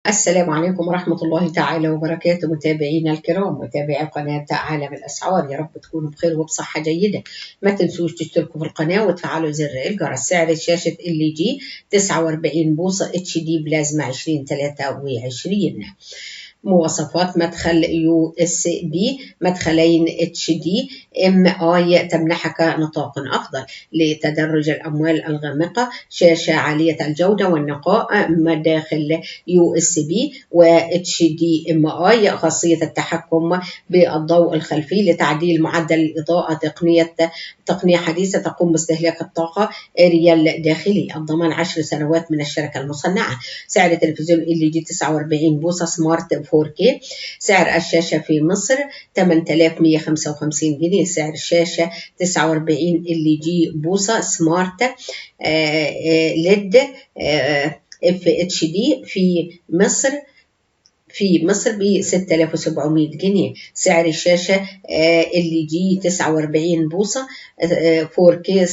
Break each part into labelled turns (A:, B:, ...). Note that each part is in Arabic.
A: السلام عليكم ورحمة الله تعالى وبركاته، متابعينا الكرام، متابعي قناة عالم الأسعار، يا رب تكونوا بخير وبصحة جيدة. ما تنسوش تشتركوا في القناة وتفعلوا زر الجرس. سعر شاشة LG 49 بوصة HD بلازما 2023. مواصفات: مدخل USB، مدخلين HD MI تمنحك نطاق أفضل لتدرج الأموال الغامقة، شاشة عالية الجودة والنقاء، مداخل USB و HDMI، خاصية التحكم بالضوء الخلفي لتعديل معدل الإضاءة، تقنية حديثة تقوم باستهلاك الطاقة ريال داخلي، الضمان 10 سنوات من الشركة المصنعة. سعر تلفزيون LG 49 بوصة سمارت 4K. سعر الشاشة في مصر 8155 جنيه. سعر الشاشة 49 LG بوصة سمارت LED FHD في مصر ب 6700 جنيه. سعر الشاشة LG 49 بوصة 4K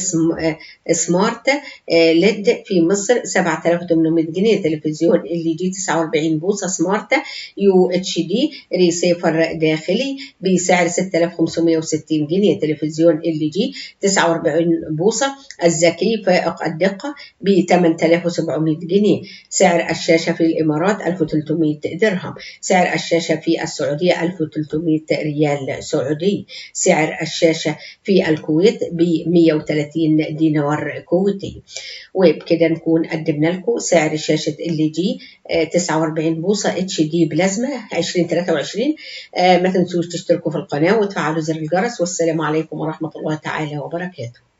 A: سمارت LED في مصر 7800 جنيه. تلفزيون LG 49 بوصة سمارت UHD ريسيفر داخلي بسعر 6560 جنيه. تلفزيون LG 49 بوصة الذكي فائق الدقة ب 8700 جنيه. سعر الشاشة في الإمارات 1300 درهم. سعر الشاشة في السعودية 1300 ريال سعودي. سعر الشاشة في الكويت ب 130 دينار كويتي. وبكده نكون قدمنا لكم سعر شاشة LG 49 بوصة HD بلازما 2023. ما تنسوش تشتركوا في القناة وتفعلوا زر الجرس، والسلام عليكم ورحمة الله تعالى وبركاته.